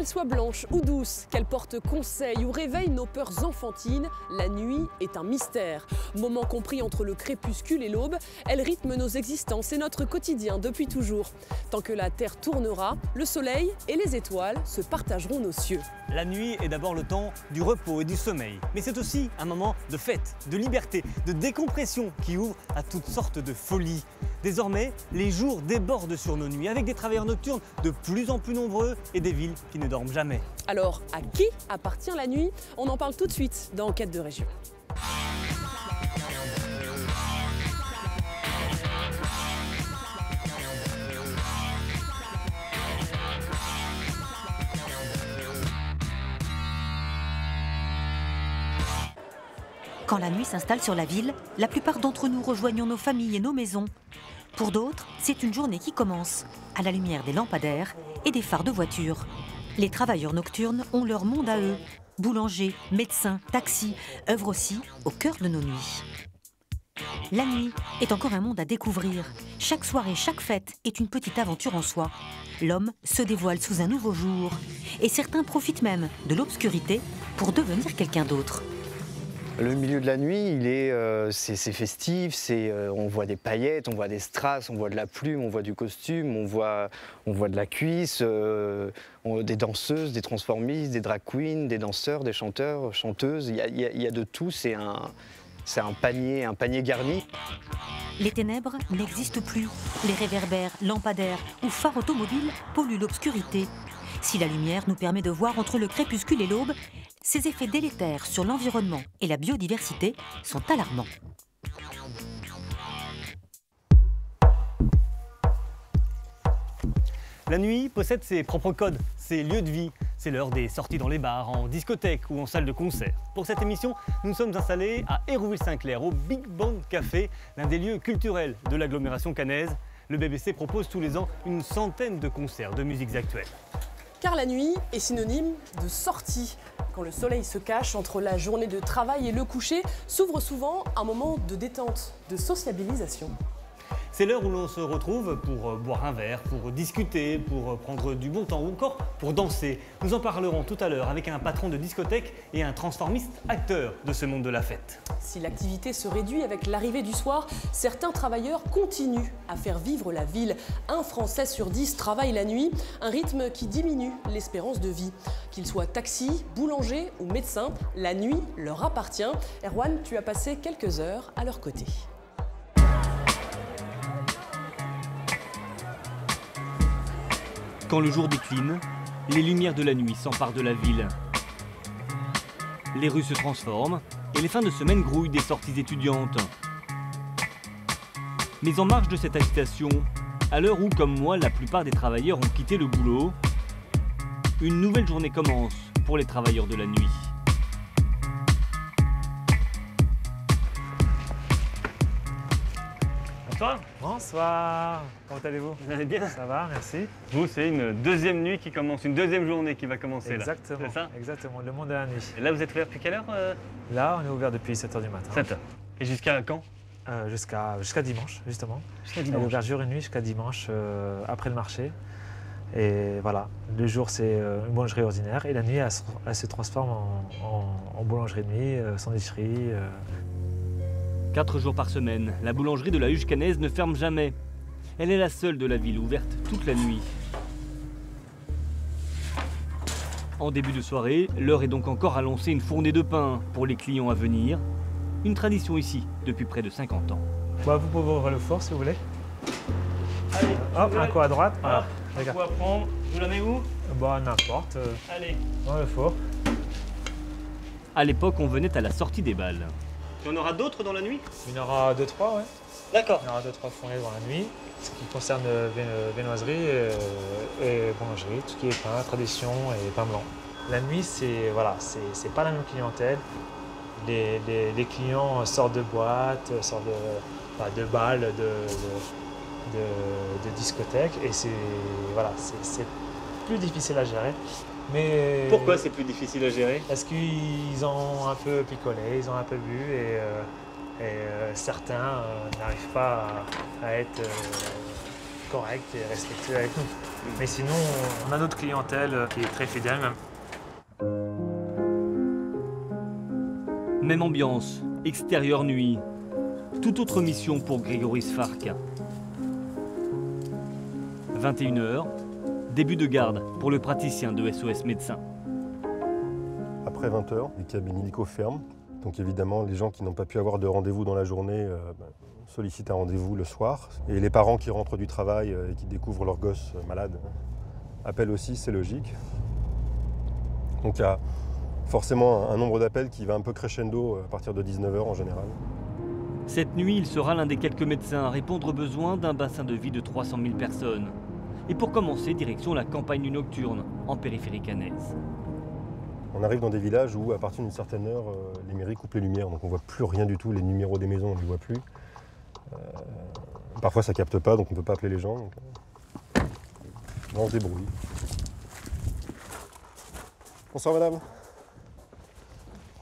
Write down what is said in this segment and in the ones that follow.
qu'elle soit blanche ou douce, qu'elle porte conseil ou réveille nos peurs enfantines, la nuit est un mystère. Moment compris entre le crépuscule et l'aube, elle rythme nos existences et notre quotidien depuis toujours. Tant que la Terre tournera, le soleil et les étoiles se partageront nos cieux. La nuit est d'abord le temps du repos et du sommeil, mais c'est aussi un moment de fête, de liberté, de décompression qui ouvre à toutes sortes de folies. Désormais, les jours débordent sur nos nuits avec des travailleurs nocturnes de plus en plus nombreux et des villes qui ne dorment jamais. Alors, à qui appartient la nuit? On en parle tout de suite dans Enquête de région. Quand la nuit s'installe sur la ville, la plupart d'entre nous rejoignons nos familles et nos maisons. Pour d'autres, c'est une journée qui commence, à la lumière des lampadaires et des phares de voitures. Les travailleurs nocturnes ont leur monde à eux. Boulangers, médecins, taxis œuvrent aussi au cœur de nos nuits. La nuit est encore un monde à découvrir. Chaque soirée, chaque fête est une petite aventure en soi. L'homme se dévoile sous un nouveau jour. Et certains profitent même de l'obscurité pour devenir quelqu'un d'autre. Le milieu de la nuit, c'est festif, on voit des paillettes, on voit des strass, on voit de la plume, on voit du costume, on voit de la cuisse, des danseuses, des transformistes, des drag queens, des danseurs, des chanteurs, chanteuses. Il y a de tout, c'est un panier garni. Les ténèbres n'existent plus. Les réverbères, lampadaires ou phares automobiles polluent l'obscurité. Si la lumière nous permet de voir entre le crépuscule et l'aube, ses effets délétères sur l'environnement et la biodiversité sont alarmants. La nuit possède ses propres codes, ses lieux de vie. C'est l'heure des sorties dans les bars, en discothèque ou en salle de concert. Pour cette émission, nous sommes installés à Hérouville-Saint-Clair, au Big Band Café, l'un des lieux culturels de l'agglomération caennaise. Le BBC propose tous les ans une centaine de concerts de musiques actuelles. Car la nuit est synonyme de sortie. Quand le soleil se cache entre la journée de travail et le coucher, s'ouvre souvent un moment de détente, de sociabilisation. C'est l'heure où l'on se retrouve pour boire un verre, pour discuter, pour prendre du bon temps ou encore pour danser. Nous en parlerons tout à l'heure avec un patron de discothèque et un transformiste acteur de ce monde de la fête. Si l'activité se réduit avec l'arrivée du soir, certains travailleurs continuent à faire vivre la ville. Un Français sur 10 travaille la nuit, un rythme qui diminue l'espérance de vie. Qu'ils soient taxi, boulanger ou médecin, la nuit leur appartient. Erwan, tu as passé quelques heures à leur côté. Quand le jour décline, les lumières de la nuit s'emparent de la ville. Les rues se transforment et les fins de semaine grouillent des sorties étudiantes. Mais en marge de cette agitation, à l'heure où, comme moi, la plupart des travailleurs ont quitté le boulot, une nouvelle journée commence pour les travailleurs de la nuit. Bonsoir. Bonsoir, comment allez-vous? Vous allez bien? Ça va, merci. Vous, c'est une deuxième nuit qui commence, une deuxième journée qui va commencer Exactement, là. C'est ça? exactement, le monde de la nuit. Et là, vous êtes ouvert depuis quelle heure? Là, on est ouvert depuis 7 h du matin. 7 h. Et jusqu'à quand? Jusqu'à dimanche, justement. Jusqu'à dimanche. L'ouverture une nuit jusqu'à dimanche, après le marché. Et voilà, le jour, c'est une boulangerie ordinaire. Et la nuit, elle se transforme en boulangerie de nuit, sandwicherie. 4 jours par semaine, la boulangerie de la Huche caennaise ne ferme jamais. Elle est la seule de la ville ouverte toute la nuit. En début de soirée, l'heure est donc encore à lancer une fournée de pain pour les clients à venir. Une tradition ici depuis près de 50 ans. Bah, vous pouvez ouvrir le four si vous voulez. Allez, Hop, un coup à droite. Voilà. On va prendre. Je vous la mets où? Bah, n'importe. Allez. Dans le four. À l'époque, on venait à la sortie des balles. Il y en aura d'autres dans la nuit? Il y en aura 2-3, ouais. D'accord. Il y en aura 2-3 fournées dans la nuit. Ce qui concerne viennoiserie et boulangerie, tout ce qui est pain, tradition et pain blanc. La nuit, c'est pas la même clientèle. Les clients sortent de boîtes, sortent de balles, de discothèques et c'est plus difficile à gérer. Mais pourquoi c'est plus difficile à gérer? Parce qu'ils ont un peu picolé, ils ont un peu bu et certains n'arrivent pas à être correct et respectueux avec nous. Mais sinon, on a notre clientèle qui est très fidèle même. Même ambiance, extérieur nuit. Toute autre mission pour Grégory Sfarka. 21h, début de garde pour le praticien de SOS Médecins. Après 20h, les cabines illico ferment. Donc évidemment, les gens qui n'ont pas pu avoir de rendez-vous dans la journée sollicitent un rendez-vous le soir. Et les parents qui rentrent du travail et qui découvrent leur gosse malade appellent aussi, c'est logique. Donc il y a forcément un nombre d'appels qui va un peu crescendo à partir de 19h en général. Cette nuit, il sera l'un des quelques médecins à répondre aux besoins d'un bassin de vie de 300 000 personnes. Et pour commencer, direction la campagne nocturne, en périphérie caennaise. On arrive dans des villages où, à partir d'une certaine heure, les mairies coupent les lumières, donc on ne voit plus rien du tout, les numéros des maisons, on ne les voit plus. Parfois ça ne capte pas, donc on ne peut pas appeler les gens. Donc, on se débrouille. Bonsoir madame.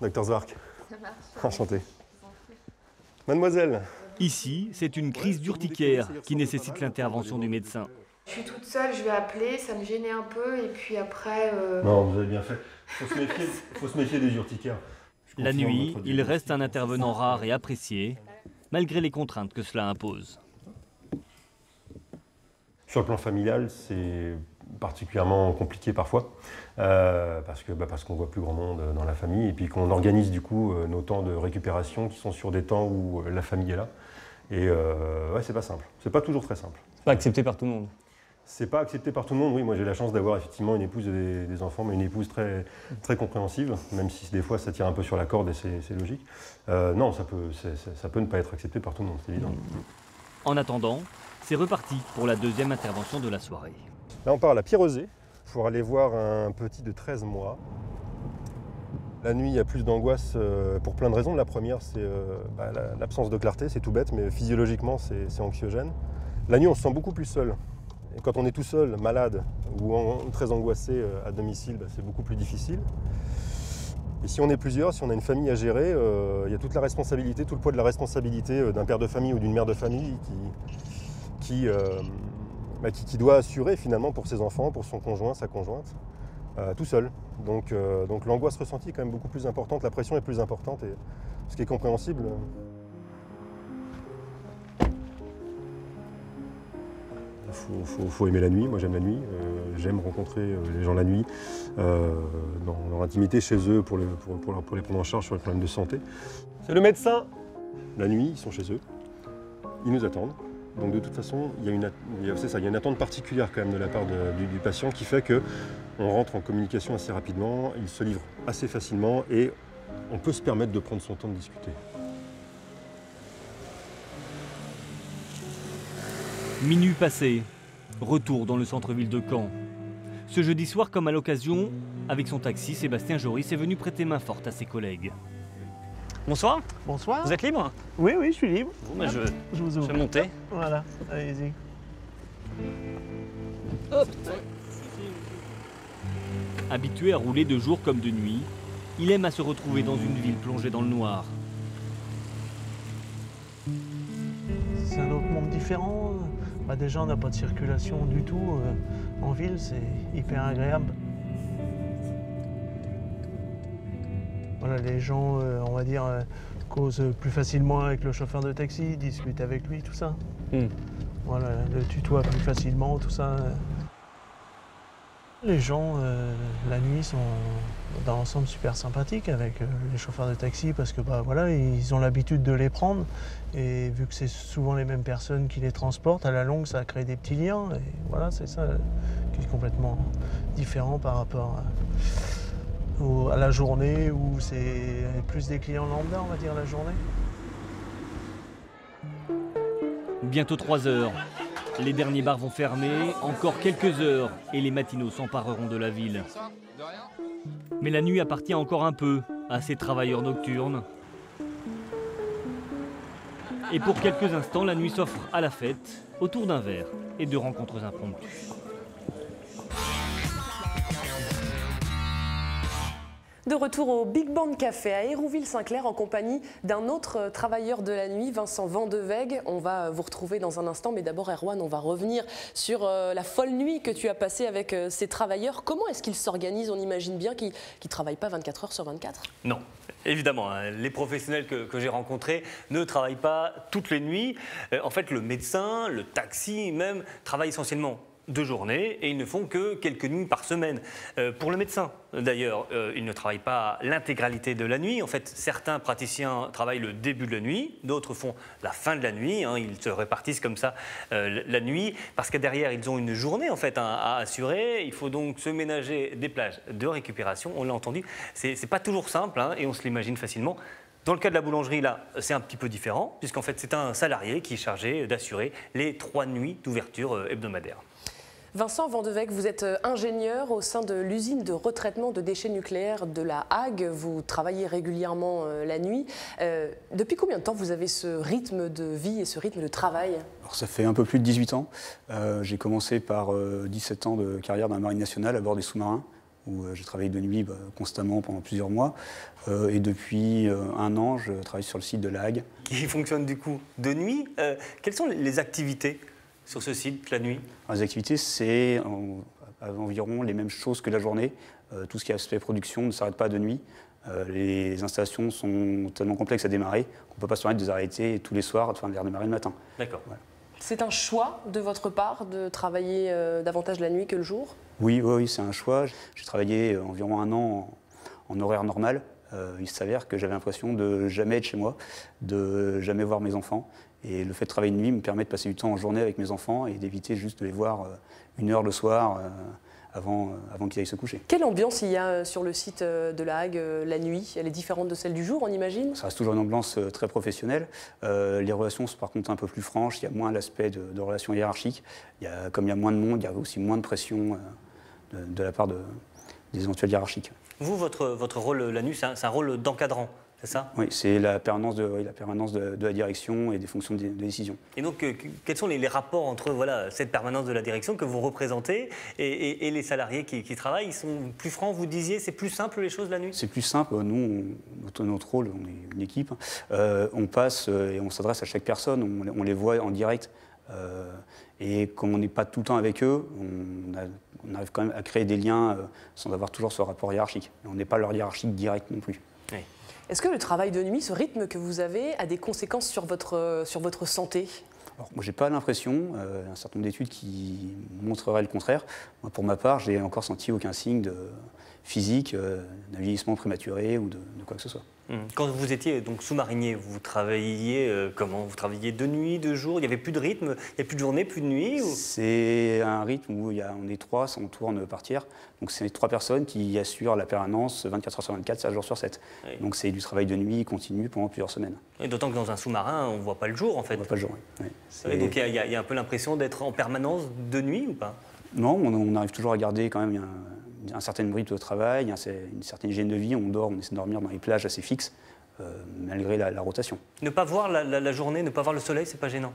Docteur Zwark. Ça marche. Enchanté. Mademoiselle. Ici, c'est une crise d'urticaire qui nécessite l'intervention du médecin. Je suis toute seule, je vais appeler, ça me gênait un peu, et puis après... Non, vous avez bien fait. Faut se méfier des urticaires. La nuit, il reste un intervenant rare et apprécié, malgré les contraintes que cela impose. Sur le plan familial, c'est particulièrement compliqué parfois, parce qu'on voit plus grand monde dans la famille, et puis qu'on organise du coup nos temps de récupération qui sont sur des temps où la famille est là. Et ouais, c'est pas simple. C'est pas toujours très simple. C'est pas accepté par tout le monde. C'est pas accepté par tout le monde, oui. Moi, j'ai la chance d'avoir effectivement une épouse et des enfants, mais une épouse très, très compréhensive, même si des fois ça tire un peu sur la corde et c'est logique. Non, ça peut ne pas être accepté par tout le monde, c'est évident. En attendant, c'est reparti pour la deuxième intervention de la soirée. Là, on part à la Pierrezée pour aller voir un petit de 13 mois. La nuit, il y a plus d'angoisse pour plein de raisons. La première, c'est l'absence de clarté, c'est tout bête, mais physiologiquement, c'est anxiogène. La nuit, on se sent beaucoup plus seul. Et quand on est tout seul, malade ou très angoissé à domicile, c'est beaucoup plus difficile. Et si on est plusieurs, si on a une famille à gérer, il y a toute la responsabilité, tout le poids de la responsabilité d'un père de famille ou d'une mère de famille qui doit assurer finalement pour ses enfants, pour son conjoint, sa conjointe, tout seul. Donc l'angoisse ressentie est quand même beaucoup plus importante, la pression est plus importante, et ce qui est compréhensible. Il faut aimer la nuit, moi j'aime la nuit, j'aime rencontrer les gens la nuit, dans leur intimité chez eux pour les prendre en charge sur les problèmes de santé. C'est le médecin. La nuit, ils sont chez eux, ils nous attendent. Donc de toute façon, il y a une attente particulière quand même de la part du patient qui fait qu'on rentre en communication assez rapidement, il se livre assez facilement et on peut se permettre de prendre son temps de discuter. Minuit passé, retour dans le centre-ville de Caen. Ce jeudi soir, comme à l'occasion, avec son taxi, Sébastien Joris est venu prêter main forte à ses collègues. Bonsoir. Bonsoir. Vous êtes libre? Oui, je suis libre. Bon, je vous ouvre. vais monter. Voilà, allez-y. Hop. Habitué à rouler de jour comme de nuit, il aime à se retrouver dans une ville plongée dans le noir. C'est un autre monde différent. Déjà, on n'a pas de circulation du tout. En ville, c'est hyper agréable. Voilà, les gens, on va dire, causent plus facilement avec le chauffeur de taxi, discutent avec lui, tout ça. Voilà, le tutoie plus facilement, tout ça. Les gens, la nuit, sont dans l'ensemble super sympathiques avec les chauffeurs de taxi parce que voilà, ils ont l'habitude de les prendre. Et vu que c'est souvent les mêmes personnes qui les transportent, à la longue, ça crée des petits liens. Et voilà, c'est ça qui est complètement différent par rapport à la journée où c'est plus des clients lambda, on va dire, la journée. Bientôt 3 heures. Les derniers bars vont fermer, encore quelques heures, et les matinaux s'empareront de la ville. Mais la nuit appartient encore un peu à ces travailleurs nocturnes. Et pour quelques instants, la nuit s'offre à la fête, autour d'un verre et de rencontres impromptues. De retour au Big Band Café à Hérouville-Saint-Clair en compagnie d'un autre travailleur de la nuit, Vincent Vandeweghe. On va vous retrouver dans un instant, mais d'abord Erwan, on va revenir sur la folle nuit que tu as passée avec ces travailleurs. Comment est-ce qu'ils s'organisent? On imagine bien qu'ils ne travaillent pas 24 heures sur 24. Non, évidemment, hein, les professionnels que j'ai rencontrés ne travaillent pas toutes les nuits. En fait, le médecin, le taxi même, travaillent essentiellement de journée et ils ne font que quelques nuits par semaine. Pour le médecin, d'ailleurs, il ne travaille pas l'intégralité de la nuit. En fait, certains praticiens travaillent le début de la nuit, d'autres font la fin de la nuit. Hein, ils se répartissent comme ça la nuit parce que derrière, ils ont une journée en fait à assurer. Il faut donc se ménager des plages de récupération. On l'a entendu, c'est pas toujours simple hein, et on se l'imagine facilement. Dans le cas de la boulangerie, là, c'est un petit peu différent puisqu'en fait, c'est un salarié qui est chargé d'assurer les 3 nuits d'ouverture hebdomadaires. Vincent Vandeweghe, vous êtes ingénieur au sein de l'usine de retraitement de déchets nucléaires de la Hague. Vous travaillez régulièrement la nuit. Depuis combien de temps vous avez ce rythme de vie et ce rythme de travail? Alors, ça fait un peu plus de 18 ans. J'ai commencé par 17 ans de carrière dans la Marine nationale à bord des sous-marins, où j'ai travaillé de nuit constamment pendant plusieurs mois. Et depuis 1 an, je travaille sur le site de la Hague. Qui fonctionne du coup de nuit. Quelles sont les activités sur ce site la nuit? Les activités, c'est environ les mêmes choses que la journée. Tout ce qui est aspect production ne s'arrête pas de nuit. Les installations sont tellement complexes à démarrer qu'on ne peut pas se permettre de les arrêter tous les soirs, de les redémarrer le matin. D'accord. Voilà. C'est un choix de votre part de travailler davantage la nuit que le jour? Oui, c'est un choix. J'ai travaillé environ 1 an en horaire normal. Il s'avère que j'avais l'impression de jamais être chez moi, de jamais voir mes enfants. Et le fait de travailler de nuit me permet de passer du temps en journée avec mes enfants et d'éviter juste de les voir 1 heure le soir avant qu'ils aillent se coucher. Quelle ambiance il y a sur le site de la Hague la nuit? Elle est différente de celle du jour, on imagine? Ça reste toujours une ambiance très professionnelle. Les relations sont par contre un peu plus franches. Il y a moins l'aspect de relations hiérarchiques. Comme il y a moins de monde, il y a aussi moins de pression de la part des éventuels hiérarchiques. Vous, votre rôle la nuit, c'est un rôle d'encadrant, c'est ça? Oui, c'est la permanence de la direction et des fonctions de décision. Et donc, quels sont les rapports entre cette permanence de la direction que vous représentez et les salariés qui travaillent? Ils sont plus francs, vous disiez, c'est plus simple les choses la nuit? C'est plus simple. Nous, notre rôle, on est une équipe, on passe et on s'adresse à chaque personne, on les voit en direct. Et comme on n'est pas tout le temps avec eux, on arrive quand même à créer des liens sans avoir toujours ce rapport hiérarchique. Et on n'est pas leur hiérarchique direct non plus. Oui. Est-ce que le travail de nuit, ce rythme que vous avez, a des conséquences sur votre santé? Alors, moi, j'ai pas l'impression, un certain nombre d'études qui montreraient le contraire. Moi, pour ma part, j'ai encore senti aucun signe de physique, d'un vieillissement prématuré ou de quoi que ce soit. Quand vous étiez donc sous-marinier, vous travailliez comment? Vous travailliez de nuit, de jour? Il n'y avait plus de rythme? Il n'y a plus de journée, plus de nuit ou... C'est un rythme où on est 3, on tourne par tiers. Donc c'est 3 personnes qui assurent la permanence 24 heures sur 24, 7 jours sur 7. Oui. Donc c'est du travail de nuit continu pendant plusieurs semaines. Et d'autant que dans un sous-marin, on ne voit pas le jour en fait. On ne voit pas le jour, oui. Oui. Donc il y a un peu l'impression d'être en permanence de nuit ou pas? Non, on arrive toujours à garder quand même un certain rythme de travail, une certaine hygiène de vie. On essaie de dormir dans les plages assez fixes, malgré la rotation. Ne pas voir la journée, ne pas voir le soleil, c'est pas gênant?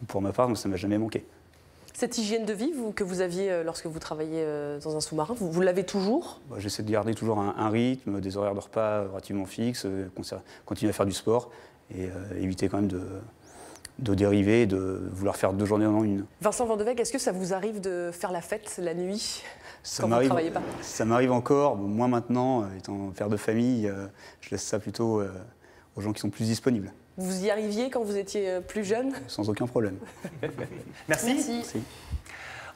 Pour ma part, ça ne m'a jamais manqué. Cette hygiène de vie que vous aviez lorsque vous travaillez dans un sous-marin, vous l'avez toujours? J'essaie de garder toujours un rythme, des horaires de repas relativement fixes, continuer à faire du sport et éviter quand même de dériver, de vouloir faire 2 journées en une. Vincent Vandeweghe, est-ce que ça vous arrive de faire la fête la nuit quand vous ne travaillez pas? Ça m'arrive encore, moins maintenant, étant père de famille, je laisse ça plutôt aux gens qui sont plus disponibles. Vous y arriviez quand vous étiez plus jeune? Sans aucun problème. Merci. Merci.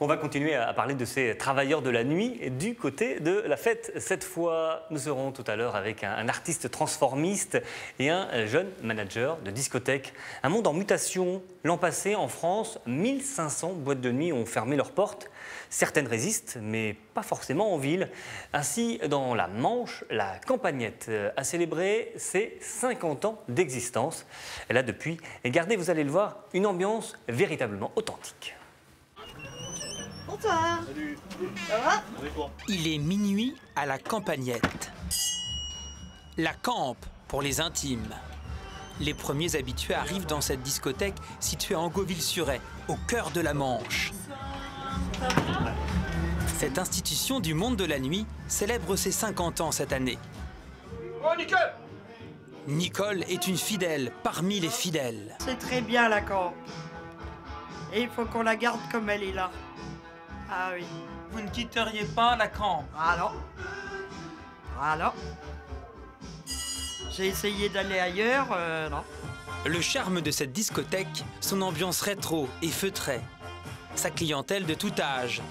On va continuer à parler de ces travailleurs de la nuit du côté de la fête. Cette fois, nous serons tout à l'heure avec un artiste transformiste et un jeune manager de discothèque. Un monde en mutation. L'an passé, en France, 1500 boîtes de nuit ont fermé leurs portes. Certaines résistent, mais pas forcément en ville. Ainsi, dans la Manche, la Campagnette a célébré ses 50 ans d'existence. Elle a depuis gardé, vous allez le voir, une ambiance véritablement authentique. Bonsoir. Salut. Ça va? Il est minuit à la Campagnette. La campe pour les intimes. Les premiers habitués arrivent dans cette discothèque située en Gauville-sur-Aix, au cœur de la Manche. Cette institution du monde de la nuit célèbre ses 50 ans cette année. Oh, Nicole! Nicole est une fidèle parmi les fidèles. C'est très bien la camp. Et il faut qu'on la garde comme elle est là. Ah oui. Vous ne quitteriez pas la camp? Ah non. Ah non. J'ai essayé d'aller ailleurs, non. Le charme de cette discothèque, son ambiance rétro et feutrée. Sa clientèle de tout âge.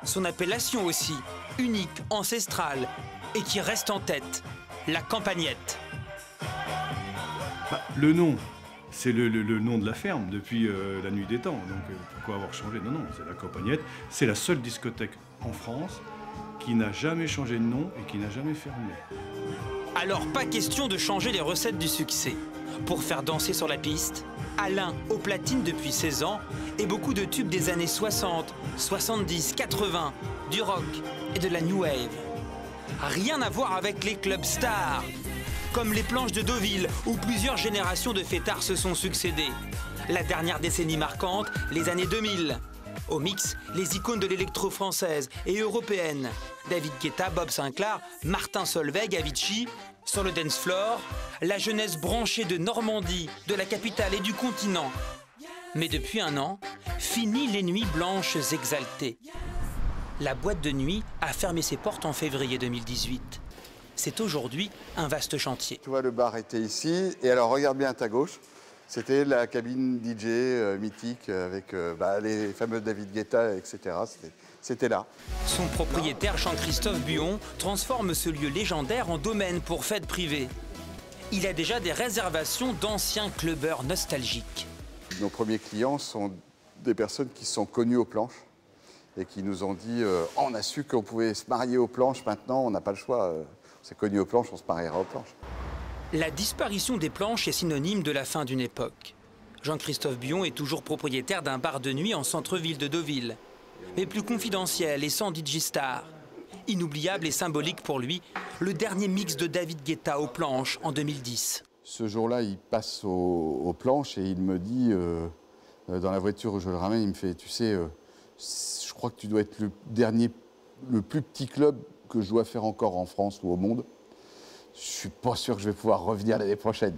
Son appellation aussi, unique, ancestrale et qui reste en tête, la Campagnette. Bah, le nom, c'est le nom de la ferme depuis la nuit des temps. Donc pourquoi avoir changé? Non, non, c'est la Campagnette. C'est la seule discothèque en France qui n'a jamais changé de nom et qui n'a jamais fermé. Alors pas question de changer les recettes du succès. Pour faire danser sur la piste, Alain aux platines depuis 16 ans et beaucoup de tubes des années 60, 70, 80, du rock et de la new wave. Rien à voir avec les clubs stars, comme les planches de Deauville où plusieurs générations de fêtards se sont succédés. La dernière décennie marquante, les années 2000. Au mix, les icônes de l'électro française et européenne. David Guetta, Bob Sinclair, Martin Solveig, Avicii. Sur le dance floor, la jeunesse branchée de Normandie, de la capitale et du continent. Mais depuis un an, fini les nuits blanches exaltées. La boîte de nuit a fermé ses portes en février 2018. C'est aujourd'hui un vaste chantier. Tu vois, le bar était ici, et alors regarde bien à ta gauche. C'était la cabine DJ mythique avec les fameux David Guetta, etc. C'était là. Son propriétaire, Jean-Christophe Buon, transforme ce lieu légendaire en domaine pour fêtes privées. Il a déjà des réservations d'anciens clubbeurs nostalgiques. Nos premiers clients sont des personnes qui sont connues aux planches et qui nous ont dit on a su qu'on pouvait se marier aux planches, maintenant on n'a pas le choix. C'est connu aux planches, on se mariera aux planches. La disparition des planches est synonyme de la fin d'une époque. Jean-Christophe Buon est toujours propriétaire d'un bar de nuit en centre-ville de Deauville. Mais plus confidentiel et sans DJ star. Inoubliable et symbolique pour lui, le dernier mix de David Guetta aux planches en 2010. Ce jour-là, il passe aux planches et il me dit, dans la voiture où je le ramène, il me fait, tu sais, je crois que tu dois être le plus petit club que je dois faire encore en France ou au monde. Je suis pas sûr que je vais pouvoir revenir l'année prochaine.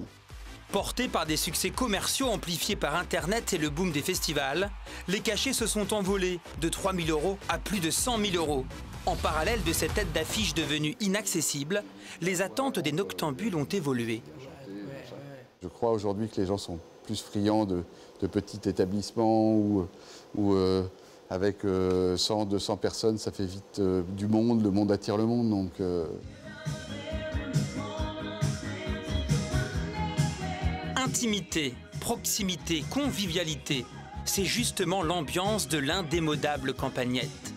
Portés par des succès commerciaux amplifiés par Internet et le boom des festivals, les cachets se sont envolés de 3 000 € à plus de 100 000 €. En parallèle de cette tête d'affiche devenue inaccessible, les attentes des noctambules ont évolué. Je crois aujourd'hui que les gens sont plus friands de petits établissements où avec 100, 200 personnes, ça fait vite du monde, le monde attire le monde. Donc, Intimité, proximité, convivialité, c'est justement l'ambiance de l'indémodable Campagnette.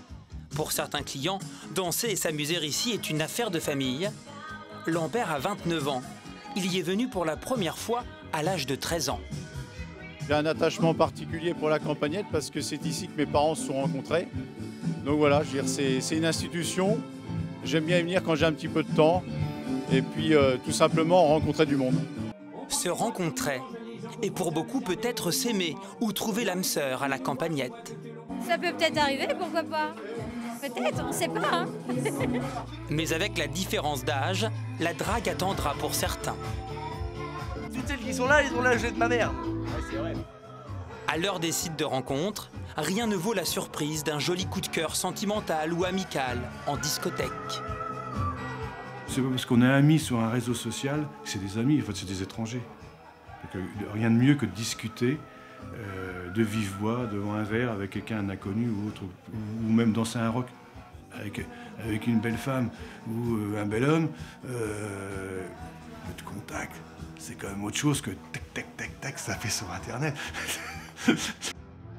Pour certains clients, danser et s'amuser ici est une affaire de famille. Lambert a 29 ans. Il y est venu pour la première fois à l'âge de 13 ans. J'ai un attachement particulier pour la Campagnette parce que c'est ici que mes parents se sont rencontrés. Donc voilà, je veux dire, c'est une institution. J'aime bien y venir quand j'ai un petit peu de temps. Et puis tout simplement rencontrer du monde. Se rencontrer. Et pour beaucoup peut-être s'aimer ou trouver l'âme sœur à la Campagnette. Ça peut peut-être arriver, pourquoi pas? Peut-être, on ne sait pas. Hein. Mais avec la différence d'âge, la drague attendra pour certains. Toutes celles qui sont là, ils ont l'âge de ma mère. Ouais, c'est vrai. À l'heure des sites de rencontres, rien ne vaut la surprise d'un joli coup de cœur sentimental ou amical en discothèque. C'est pas parce qu'on est amis sur un réseau social que c'est des amis, en fait c'est des étrangers. Donc, rien de mieux que de discuter de vive voix devant un verre avec quelqu'un, un inconnu ou autre, ou même danser un rock avec une belle femme ou un bel homme. Le contact, c'est quand même autre chose que tac tac tac tac, ça fait sur Internet.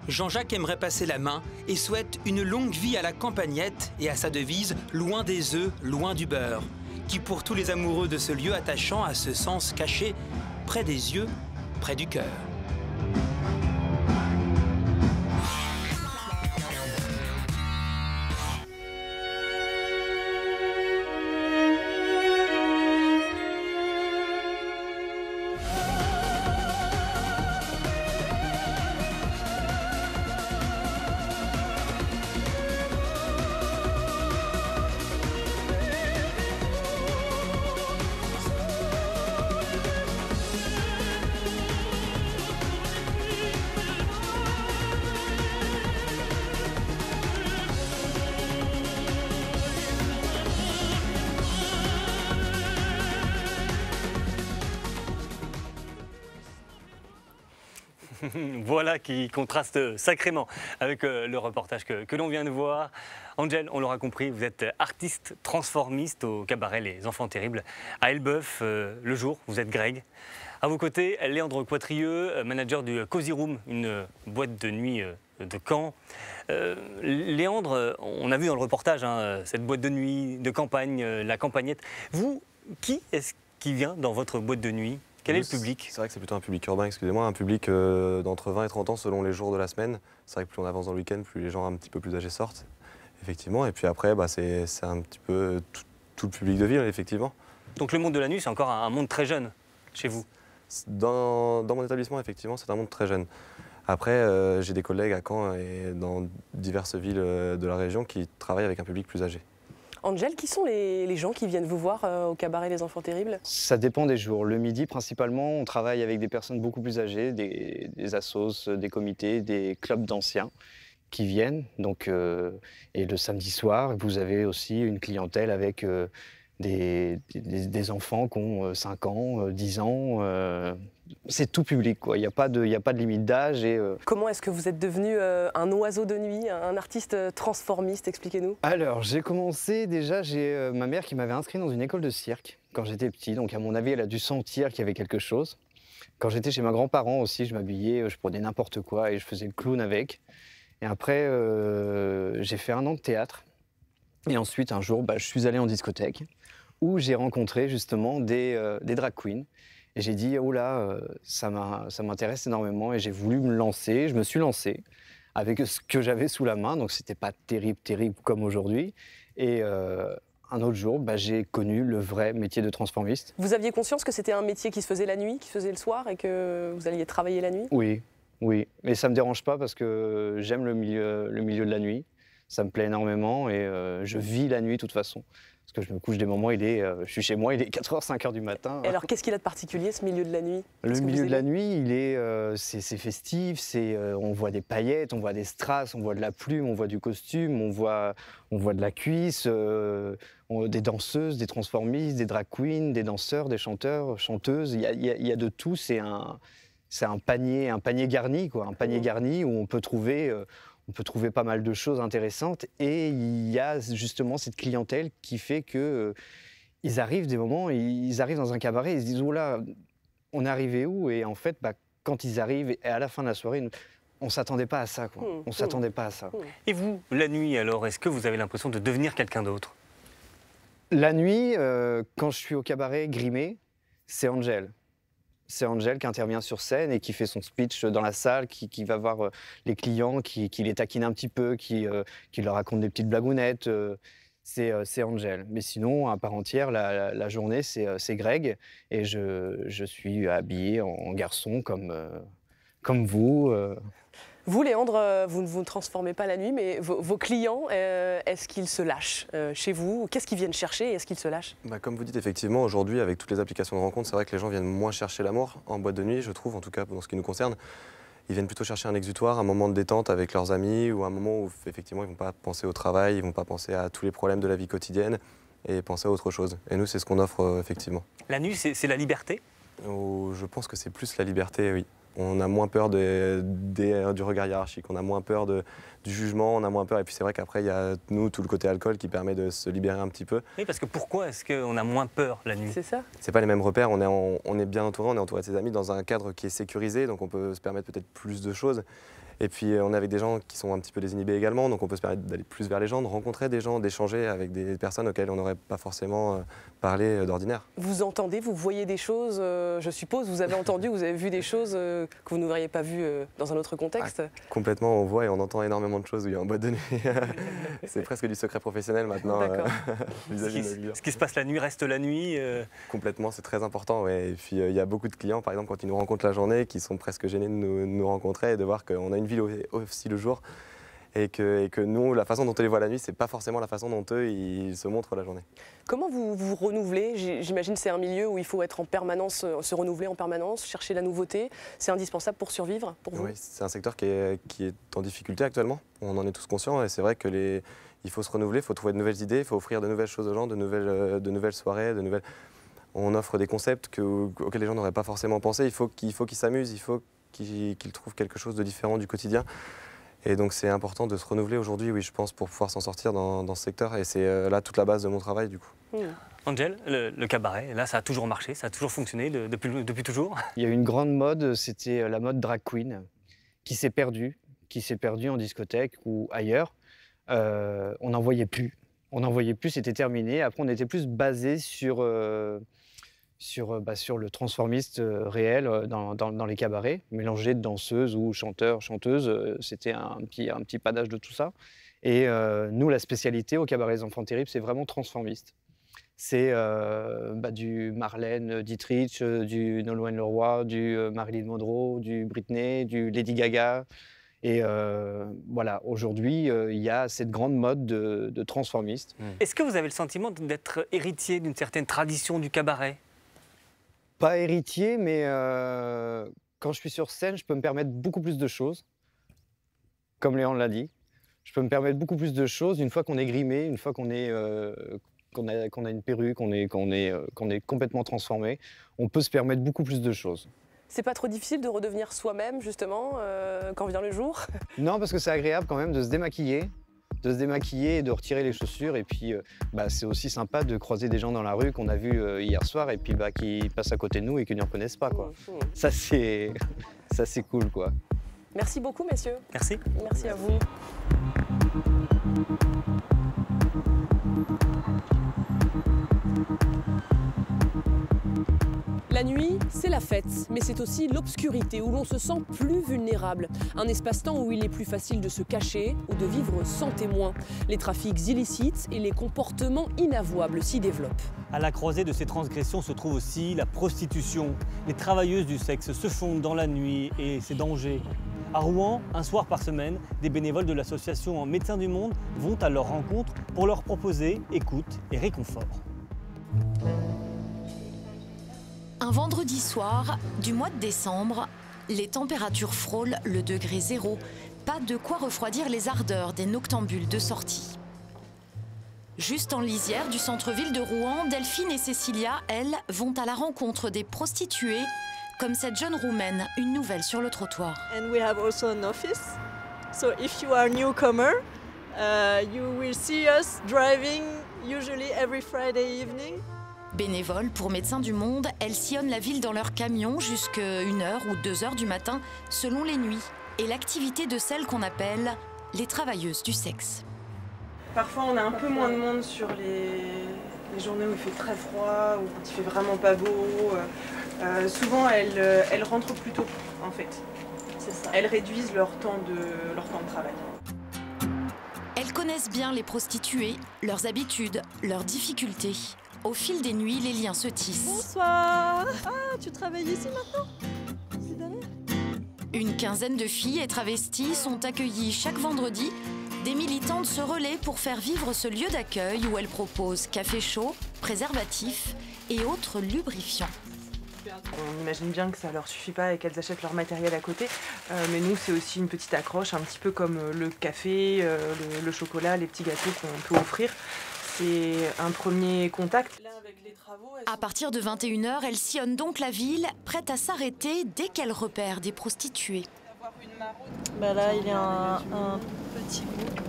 Jean-Jacques aimerait passer la main et souhaite une longue vie à la Campagnette et à sa devise « Loin des œufs, loin du beurre », qui pour tous les amoureux de ce lieu attachant a ce sens caché, près des yeux, près du cœur. Voilà qui contraste sacrément avec le reportage que l'on vient de voir. Angel, on l'aura compris, vous êtes artiste transformiste au cabaret Les Enfants Terribles à Elbeuf. Le jour, vous êtes Greg. À vos côtés, Léandre Quatrieux, manager du Cozy Room, une boîte de nuit de Caen. Léandre, on a vu dans le reportage cette boîte de nuit de campagne, la Campagnette. Vous, qui est-ce qui vient dans votre boîte de nuit? Quel est le public? C'est vrai que c'est plutôt un public urbain, excusez-moi, un public d'entre 20 et 30 ans selon les jours de la semaine. C'est vrai que plus on avance dans le week-end, plus les gens un petit peu plus âgés sortent, effectivement. Et puis après, c'est un petit peu tout le public de ville, effectivement. Donc le monde de la nuit, c'est encore un monde très jeune chez vous? Dans mon établissement, effectivement, c'est un monde très jeune. Après, j'ai des collègues à Caen et dans diverses villes de la région qui travaillent avec un public plus âgé. Angel, qui sont les gens qui viennent vous voir au cabaret Les Enfants Terribles? Ça dépend des jours. Le midi, principalement, on travaille avec des personnes beaucoup plus âgées, des assos, des comités, des clubs d'anciens qui viennent. Donc, et le samedi soir, vous avez aussi une clientèle avec des enfants qui ont 5 ans, 10 ans. C'est tout public, quoi. Il n'y a pas de limite d'âge. Comment est-ce que vous êtes devenu un oiseau de nuit, un artiste transformiste? Expliquez-nous. Alors, j'ai commencé déjà, j'ai ma mère qui m'avait inscrit dans une école de cirque quand j'étais petit. Donc, à mon avis, elle a dû sentir qu'il y avait quelque chose. Quand j'étais chez mes grands-parents aussi, je m'habillais, je prenais n'importe quoi et je faisais le clown avec. Et après, j'ai fait 1 an de théâtre. Et ensuite, un jour, je suis allé en discothèque où j'ai rencontré justement des drag queens. Et j'ai dit, oh là, ça m'intéresse énormément et j'ai voulu me lancer. Je me suis lancé avec ce que j'avais sous la main, donc c'était pas terrible comme aujourd'hui. Et un autre jour, j'ai connu le vrai métier de transformiste. Vous aviez conscience que c'était un métier qui se faisait la nuit, qui se faisait le soir et que vous alliez travailler la nuit? Oui, mais ça me dérange pas parce que j'aime le milieu de la nuit. Ça me plaît énormément et je vis la nuit de toute façon. Parce que je me couche des moments, je suis chez moi, il est 4h, 5h du matin. Et alors, qu'est-ce qu'il a de particulier, ce milieu de la nuit? Le milieu de la nuit, c'est festif, on voit des paillettes, on voit des strass, on voit de la plume, on voit du costume, on voit de la cuisse, des danseuses, des transformistes, des drag queens, des danseurs, des chanteurs, chanteuses. Il y a de tout, c'est un panier garni, quoi, un panier garni où on peut trouver pas mal de choses intéressantes et il y a justement cette clientèle qui fait que ils arrivent dans un cabaret, ils se disent « Oh là, on est arrivé où ?» Et en fait, quand ils arrivent et à la fin de la soirée, on ne s'attendait pas à ça, quoi. On s'attendait pas à ça. Et vous, la nuit alors, est-ce que vous avez l'impression de devenir quelqu'un d'autre? La nuit, quand je suis au cabaret grimé, c'est Angel. C'est Angel qui intervient sur scène et qui fait son speech dans la salle, qui va voir les clients, qui les taquine un petit peu, qui leur raconte des petites blagounettes. C'est Angel. Mais sinon, à part entière, la journée, c'est Greg. Et je suis habillé en garçon comme vous. Vous, Léandre, vous ne vous transformez pas la nuit, mais vos clients, est-ce qu'ils se lâchent chez vous? Qu'est-ce qu'ils viennent chercher et est-ce qu'ils se lâchent? Comme vous dites, effectivement, aujourd'hui, avec toutes les applications de rencontres, c'est vrai que les gens viennent moins chercher l'amour en boîte de nuit, je trouve, en tout cas dans ce qui nous concerne. Ils viennent plutôt chercher un exutoire, un moment de détente avec leurs amis ou un moment où, effectivement, ils ne vont pas penser au travail, ils ne vont pas penser à tous les problèmes de la vie quotidienne et penser à autre chose. Et nous, c'est ce qu'on offre, effectivement. La nuit, c'est la liberté? Je pense que c'est plus la liberté, oui. On a moins peur du regard hiérarchique, on a moins peur du jugement, on a moins peur. Et puis c'est vrai qu'après, il y a nous, tout le côté alcool qui permet de se libérer un petit peu. Oui, parce que pourquoi est-ce qu'on a moins peur la nuit? C'est ça. C'est pas les mêmes repères, on est bien entouré, on est entouré de ses amis dans un cadre qui est sécurisé, donc on peut se permettre peut-être plus de choses. Et puis on est avec des gens qui sont un petit peu désinhibés également, donc on peut se permettre d'aller plus vers les gens, de rencontrer des gens, d'échanger avec des personnes auxquelles on n'aurait pas forcément parlé d'ordinaire. Vous entendez, vous voyez des choses, je suppose, vous avez entendu, vous avez vu des choses que vous n'auriez pas vues dans un autre contexte? Complètement, on voit et on entend énormément de choses où il y a en boîte de nuit. C'est presque du secret professionnel maintenant. Ce qui se passe la nuit reste la nuit. Complètement, c'est très important. Ouais. Et puis il y a beaucoup de clients, par exemple, quand ils nous rencontrent la journée, qui sont presque gênés de nous rencontrer et de voir qu'on a une ville aussi le jour et que nous, la façon dont on les voit la nuit, c'est pas forcément la façon dont eux ils se montrent la journée. Comment vous vous renouvelez? J'imagine que c'est un milieu où il faut être en permanence, se renouveler en permanence, chercher la nouveauté. C'est indispensable pour survivre pour vous? Oui, c'est un secteur qui est en difficulté actuellement. On en est tous conscients et c'est vrai que il faut se renouveler, il faut trouver de nouvelles idées, il faut offrir de nouvelles choses aux gens, de nouvelles soirées, On offre des concepts auxquels les gens n'auraient pas forcément pensé. Il faut qu'ils s'amusent, il faut qu'ils trouvent quelque chose de différent du quotidien. Et donc c'est important de se renouveler aujourd'hui, oui, je pense, pour pouvoir s'en sortir dans ce secteur. Et c'est là toute la base de mon travail, du coup. Angel, le cabaret, là, ça a toujours marché, ça a toujours fonctionné depuis toujours. Il y a eu une grande mode, c'était la mode drag queen, qui s'est perdue en discothèque ou ailleurs. On n'en voyait plus. On n'en voyait plus, c'était terminé. Après, on était plus basé sur le transformiste réel dans les cabarets, mélangé de danseuses ou chanteurs, chanteuses. C'était un petit panage de tout ça. Et nous, la spécialité au cabaret des Enfants Terribles, c'est vraiment transformiste. C'est du Marlène Dietrich, du Nolwenn Leroy, du Marilyn Monroe, du Britney, du Lady Gaga. Et voilà, aujourd'hui, il y a cette grande mode de transformistes. Est-ce que vous avez le sentiment d'être héritier d'une certaine tradition du cabaret? Pas héritier, mais quand je suis sur scène, je peux me permettre beaucoup plus de choses. Comme Léon l'a dit, je peux me permettre beaucoup plus de choses une fois qu'on est grimé, une fois qu'on a une perruque, qu'on est complètement transformé. On peut se permettre beaucoup plus de choses. C'est pas trop difficile de redevenir soi-même, justement, quand vient le jour? Non, parce que c'est agréable quand même de se démaquiller et de retirer les chaussures. Et puis, c'est aussi sympa de croiser des gens dans la rue qu'on a vus hier soir et puis qui passent à côté de nous et qui ne nous reconnaissent pas, quoi. Ça, c'est cool, quoi. Merci beaucoup, messieurs. Merci. Merci à vous. La nuit, c'est la fête, mais c'est aussi l'obscurité où l'on se sent plus vulnérable. Un espace-temps où il est plus facile de se cacher ou de vivre sans témoin. Les trafics illicites et les comportements inavouables s'y développent. À la croisée de ces transgressions se trouve aussi la prostitution. Les travailleuses du sexe se fondent dans la nuit et c'est danger. À Rouen, un soir par semaine, des bénévoles de l'association Médecins du Monde vont à leur rencontre pour leur proposer écoute et réconfort. Un vendredi soir du mois de décembre, les températures frôlent le degré 0. Pas de quoi refroidir les ardeurs des noctambules de sortie. Juste en lisière du centre-ville de Rouen, Delphine et Cécilia, elles, vont à la rencontre des prostituées, comme cette jeune Roumaine, une nouvelle sur le trottoir. And we have also an office. So if you are a newcomer, you will see us driving usually every Friday evening. Bénévoles pour Médecins du Monde, elles sillonnent la ville dans leur camion jusqu'à 1h ou 2h du matin, selon les nuits, et l'activité de celles qu'on appelle les travailleuses du sexe. Parfois, on a un peu moins de monde sur les journées où il fait très froid, ou quand il fait vraiment pas beau. Souvent, elles rentrent plus tôt, en fait. C'est ça. Elles réduisent leur temps de travail. Elles connaissent bien les prostituées, leurs habitudes, leurs difficultés. Au fil des nuits, les liens se tissent. Bonsoir. Ah, tu travailles ici maintenant? C'est derrière. Une quinzaine de filles et travesties sont accueillies chaque vendredi. Des militantes se relaient pour faire vivre ce lieu d'accueil où elles proposent café chaud, préservatifs et autres lubrifiants. On imagine bien que ça leur suffit pas et qu'elles achètent leur matériel à côté, mais nous c'est aussi une petite accroche, un petit peu comme le café, le chocolat, les petits gâteaux qu'on peut offrir. C'est un premier contact. À partir de 21h, elles sillonnent donc la ville, prêtes à s'arrêter dès qu'elles repèrent des prostituées. Là, il y a un petit groupe.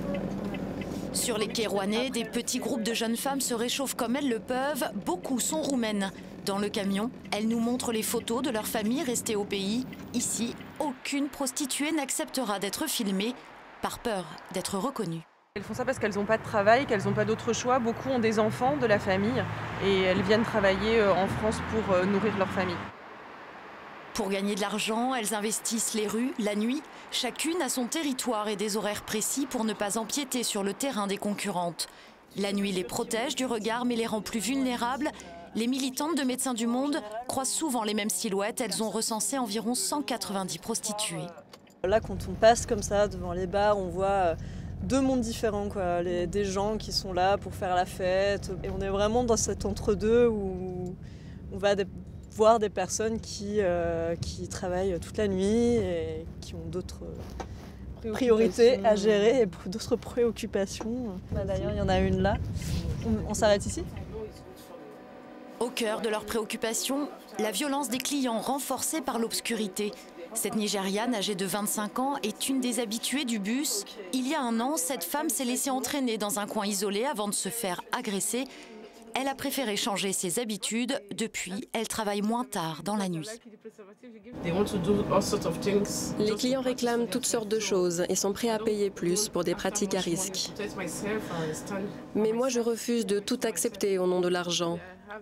Sur les quais rouennais, des petits groupes de jeunes femmes se réchauffent comme elles le peuvent. Beaucoup sont roumaines. Dans le camion, elles nous montrent les photos de leurs familles restées au pays. Ici, aucune prostituée n'acceptera d'être filmée par peur d'être reconnue. Elles font ça parce qu'elles n'ont pas de travail, qu'elles n'ont pas d'autre choix. Beaucoup ont des enfants de la famille et elles viennent travailler en France pour nourrir leur famille. Pour gagner de l'argent, elles investissent les rues, la nuit. Chacune a son territoire et des horaires précis pour ne pas empiéter sur le terrain des concurrentes. La nuit les protège du regard mais les rend plus vulnérables. Les militantes de Médecins du Monde croisent souvent les mêmes silhouettes. Elles ont recensé environ 190 prostituées. Là, quand on passe comme ça devant les bars, on voit deux mondes différents, quoi. Des gens qui sont là pour faire la fête. Et on est vraiment dans cet entre-deux où on va voir des personnes qui travaillent toute la nuit et qui ont d'autres priorités à gérer et d'autres préoccupations. D'ailleurs, il y en a une là. On s'arrête ici ? Au cœur de leurs préoccupations, la violence des clients renforcée par l'obscurité. Cette Nigériane âgée de 25 ans est une des habituées du bus. Il y a un an, cette femme s'est laissée entraîner dans un coin isolé avant de se faire agresser. Elle a préféré changer ses habitudes. Depuis, elle travaille moins tard dans la nuit. Les clients réclament toutes sortes de choses et sont prêts à payer plus pour des pratiques à risque. Mais moi, je refuse de tout accepter au nom de l'argent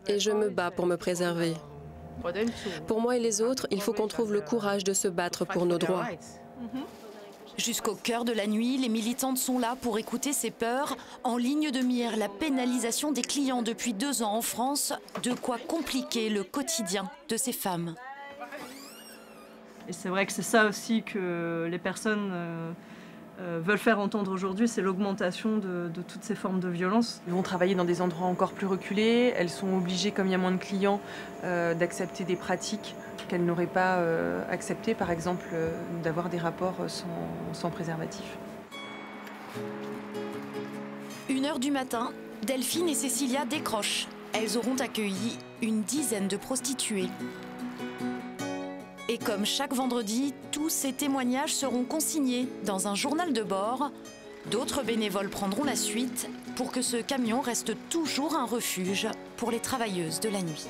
et je me bats pour me préserver. Pour moi et les autres, il faut qu'on trouve le courage de se battre pour nos droits. Jusqu'au cœur de la nuit, les militantes sont là pour écouter ces peurs. En ligne de mire, la pénalisation des clients depuis 2 ans en France, de quoi compliquer le quotidien de ces femmes. Et c'est vrai que c'est ça aussi que les personnes veulent faire entendre aujourd'hui, c'est l'augmentation de toutes ces formes de violence. Elles vont travailler dans des endroits encore plus reculés, elles sont obligées, comme il y a moins de clients, d'accepter des pratiques qu'elles n'auraient pas acceptées, par exemple d'avoir des rapports sans préservatif. 1h du matin, Delphine et Cécilia décrochent. Elles auront accueilli une dizaine de prostituées. Et comme chaque vendredi, tous ces témoignages seront consignés dans un journal de bord. D'autres bénévoles prendront la suite pour que ce camion reste toujours un refuge pour les travailleuses de la nuit.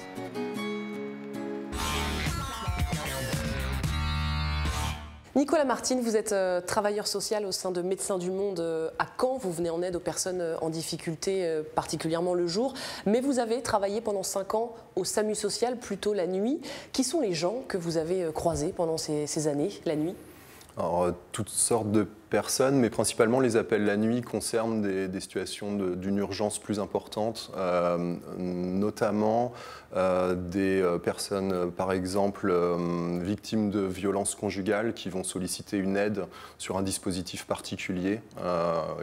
Nicolas Martine, vous êtes travailleur social au sein de Médecins du Monde à Caen. Vous venez en aide aux personnes en difficulté, particulièrement le jour. Mais vous avez travaillé pendant 5 ans au SAMU social, plutôt la nuit. Qui sont les gens que vous avez croisés pendant ces années, la nuit ? Alors, toutes sortes de personnes, mais principalement les appels la nuit concernent des situations d'une urgence plus importante, notamment des personnes, par exemple, victimes de violences conjugales qui vont solliciter une aide sur un dispositif particulier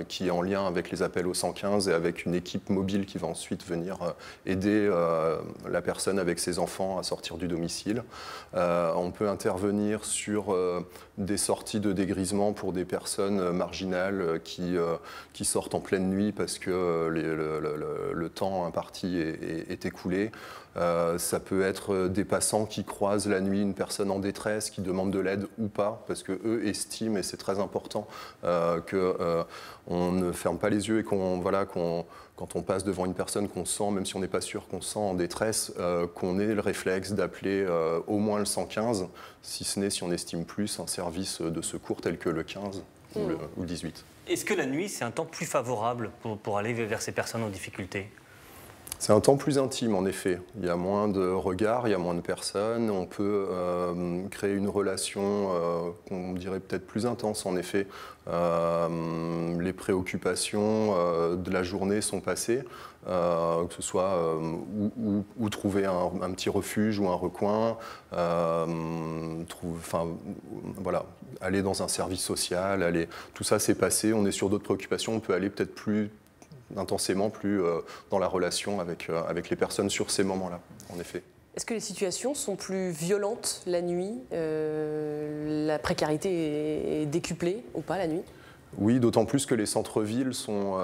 qui est en lien avec les appels au 115 et avec une équipe mobile qui va ensuite venir aider la personne avec ses enfants à sortir du domicile. On peut intervenir sur des sorties de dégrisement pour des personnes marginales qui sortent en pleine nuit parce que le temps imparti est écoulé. Ça peut être des passants qui croisent la nuit une personne en détresse, qui demandent de l'aide ou pas, parce qu'eux estiment, et c'est très important, qu'on ne ferme pas les yeux et quand on passe devant une personne qu'on sent, même si on n'est pas sûr qu'on sent en détresse, qu'on ait le réflexe d'appeler au moins le 115, si ce n'est, si on estime plus, un service de secours tel que le 15 ou le 18. Est-ce que la nuit, c'est un temps plus favorable pour aller vers ces personnes en difficulté ? C'est un temps plus intime, en effet. Il y a moins de regards, il y a moins de personnes. On peut créer une relation qu'on dirait peut-être plus intense, en effet. Les préoccupations de la journée sont passées, que ce soit où trouver un petit refuge ou un recoin, aller dans un service social, tout ça c'est passé. On est sur d'autres préoccupations, on peut aller peut-être plus intensément, plus dans la relation avec les personnes sur ces moments-là, en effet. Est-ce que les situations sont plus violentes la nuit ? La précarité est décuplée ou pas la nuit ? Oui, d'autant plus que les centres-villes sont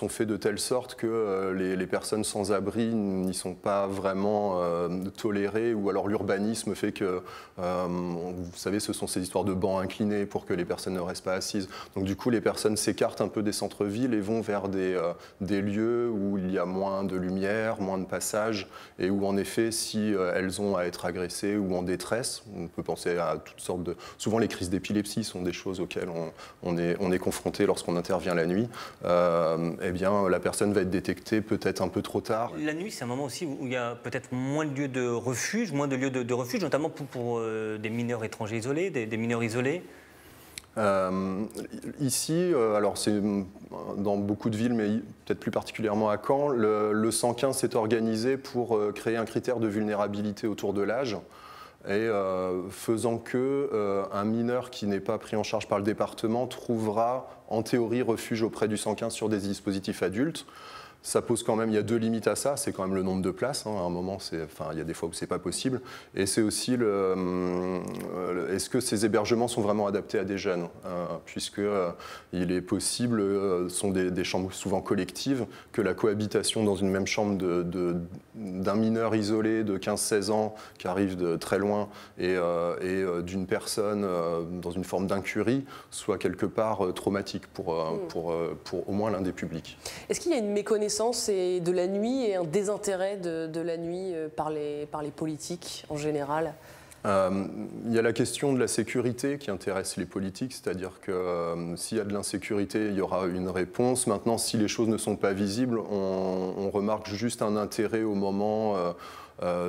faits de telle sorte que les personnes sans abri n'y sont pas vraiment tolérées, ou alors l'urbanisme fait que, vous savez, ce sont ces histoires de bancs inclinés pour que les personnes ne restent pas assises. Donc du coup, les personnes s'écartent un peu des centres-villes et vont vers des lieux où il y a moins de lumière, moins de passage, et où en effet, si elles ont à être agressées ou en détresse, on peut penser à toutes sortes de... Souvent les crises d'épilepsie sont des choses auxquelles on est confronté lorsqu'on intervient la nuit, eh bien la personne va être détectée peut-être un peu trop tard. La nuit, c'est un moment aussi où il y a peut-être moins de lieux de refuge, notamment pour des mineurs étrangers isolés, des mineurs isolés. Ici, alors c'est dans beaucoup de villes, mais peut-être plus particulièrement à Caen, le 115 s'est organisé pour créer un critère de vulnérabilité autour de l'âge. Et faisant qu'un mineur qui n'est pas pris en charge par le département trouvera en théorie refuge auprès du 115 sur des dispositifs adultes. Ça pose quand même, il y a 2 limites à ça, c'est quand même le nombre de places, hein. À un moment, il y a des fois où c'est pas possible, et c'est aussi est-ce que ces hébergements sont vraiment adaptés à des jeunes, puisque il est possible, sont des chambres souvent collectives, que la cohabitation dans une même chambre d'un mineur isolé de 15-16 ans qui arrive de très loin et d'une personne dans une forme d'incurie soit quelque part traumatique pour au moins l'un des publics. Est-ce qu'il y a une méconnaissance de la nuit et un désintérêt de la nuit par les politiques en général? Il y a la question de la sécurité qui intéresse les politiques, c'est-à-dire que s'il y a de l'insécurité, il y aura une réponse. Maintenant, si les choses ne sont pas visibles, on remarque juste un intérêt au moment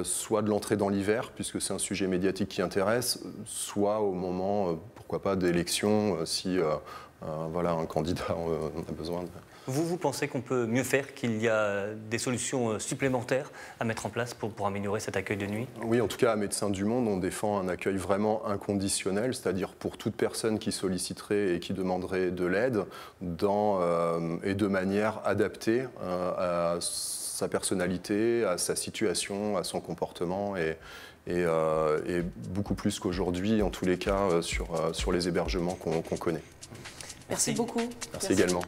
soit de l'entrée dans l'hiver, puisque c'est un sujet médiatique qui intéresse, soit au moment, pourquoi pas, d'élection, si un candidat a besoin de... Vous pensez qu'on peut mieux faire, qu'il y a des solutions supplémentaires à mettre en place pour améliorer cet accueil de nuit? Oui, en tout cas, à Médecins du Monde, on défend un accueil vraiment inconditionnel, c'est-à-dire pour toute personne qui solliciterait et qui demanderait de l'aide et de manière adaptée à sa personnalité, à sa situation, à son comportement et beaucoup plus qu'aujourd'hui, en tous les cas, sur les hébergements qu'on connaît. Merci beaucoup. Merci également.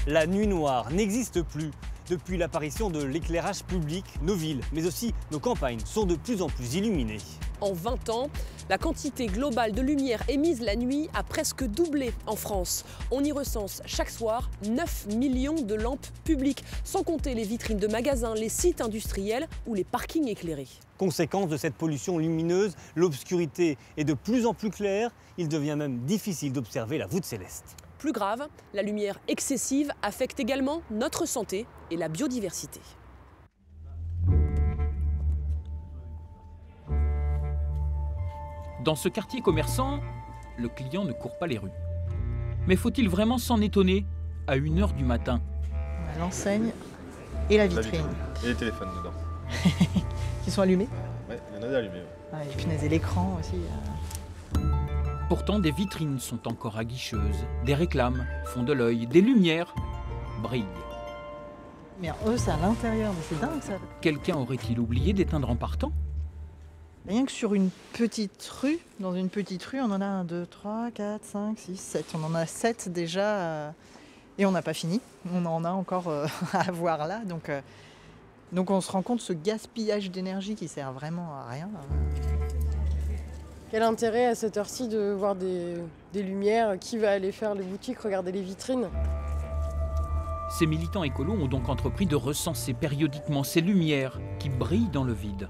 La nuit noire n'existe plus. Depuis l'apparition de l'éclairage public, nos villes, mais aussi nos campagnes, sont de plus en plus illuminées. En 20 ans, la quantité globale de lumière émise la nuit a presque doublé en France. On y recense chaque soir 9 millions de lampes publiques, sans compter les vitrines de magasins, les sites industriels ou les parkings éclairés. Conséquence de cette pollution lumineuse, l'obscurité est de plus en plus claire. Il devient même difficile d'observer la voûte céleste. Plus grave, la lumière excessive affecte également notre santé et la biodiversité. Dans ce quartier commerçant, le client ne court pas les rues. Mais faut-il vraiment s'en étonner à 1h du matin? L'enseigne et la vitrine. Et les téléphones dedans. Qui sont allumés? Oui, il y en a d'allumés. Ah, et puis et l'écran aussi. Pourtant, des vitrines sont encore aguicheuses, des réclames font de l'œil, des lumières brillent. Mais eux, c'est à l'intérieur, mais c'est dingue ça. Quelqu'un aurait-il oublié d'éteindre en partant? Rien que sur une petite rue, dans une petite rue, on en a 1, 2, 3, 4, 5, 6, 7. On en a 7 déjà et on n'a pas fini. On en a encore à voir là. Donc on se rend compte de ce gaspillage d'énergie qui sert vraiment à rien. Quel intérêt à cette heure-ci de voir des lumières? Qui va aller faire les boutiques, regarder les vitrines? Ces militants écolos ont donc entrepris de recenser périodiquement ces lumières qui brillent dans le vide.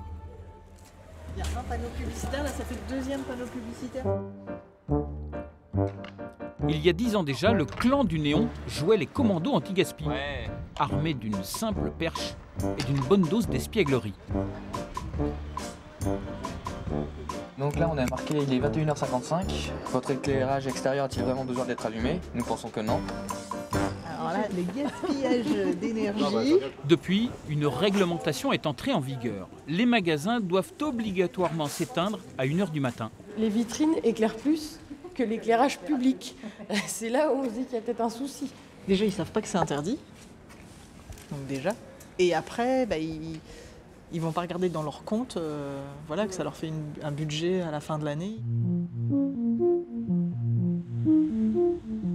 Il y a un panneau publicitaire, là ça fait le 2e panneau publicitaire. Il y a 10 ans déjà, le clan du néon jouait les commandos anti-gaspi, armés d'une simple perche et d'une bonne dose d'espièglerie. Donc là on a marqué, il est 21h55. Votre éclairage extérieur a-t-il vraiment besoin d'être allumé? Nous pensons que non. Alors là, le gaspillage d'énergie. Depuis, une réglementation est entrée en vigueur. Les magasins doivent obligatoirement s'éteindre à 1h du matin. Les vitrines éclairent plus que l'éclairage public. C'est là où on se dit qu'il y a peut-être un souci. Déjà, ils savent pas que c'est interdit. Donc déjà. Et après, ils vont pas regarder dans leur compte, que ça leur fait un budget à la fin de l'année.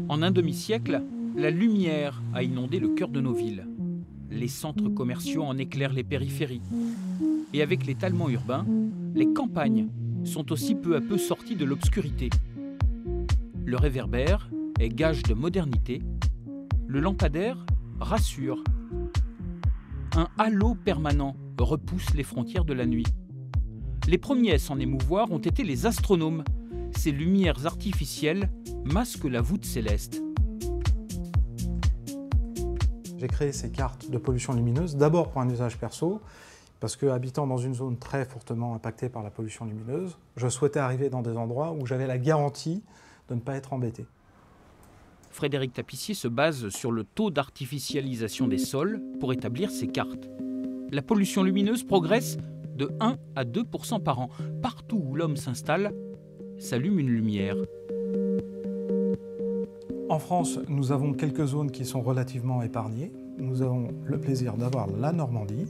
En un demi-siècle, la lumière a inondé le cœur de nos villes. Les centres commerciaux en éclairent les périphéries. Et avec l'étalement urbain, les campagnes sont aussi peu à peu sorties de l'obscurité. Le réverbère est gage de modernité. Le lampadaire rassure. Un halo permanent repousse les frontières de la nuit. Les premiers à s'en émouvoir ont été les astronomes. Ces lumières artificielles masquent la voûte céleste. J'ai créé ces cartes de pollution lumineuse, d'abord pour un usage perso, parce que habitant dans une zone très fortement impactée par la pollution lumineuse, je souhaitais arriver dans des endroits où j'avais la garantie de ne pas être embêté. Frédéric Tapissier se base sur le taux d'artificialisation des sols pour établir ces cartes. La pollution lumineuse progresse de 1 à 2% par an. Partout où l'homme s'installe, s'allume une lumière. En France, nous avons quelques zones qui sont relativement épargnées. Nous avons le plaisir d'avoir la Normandie.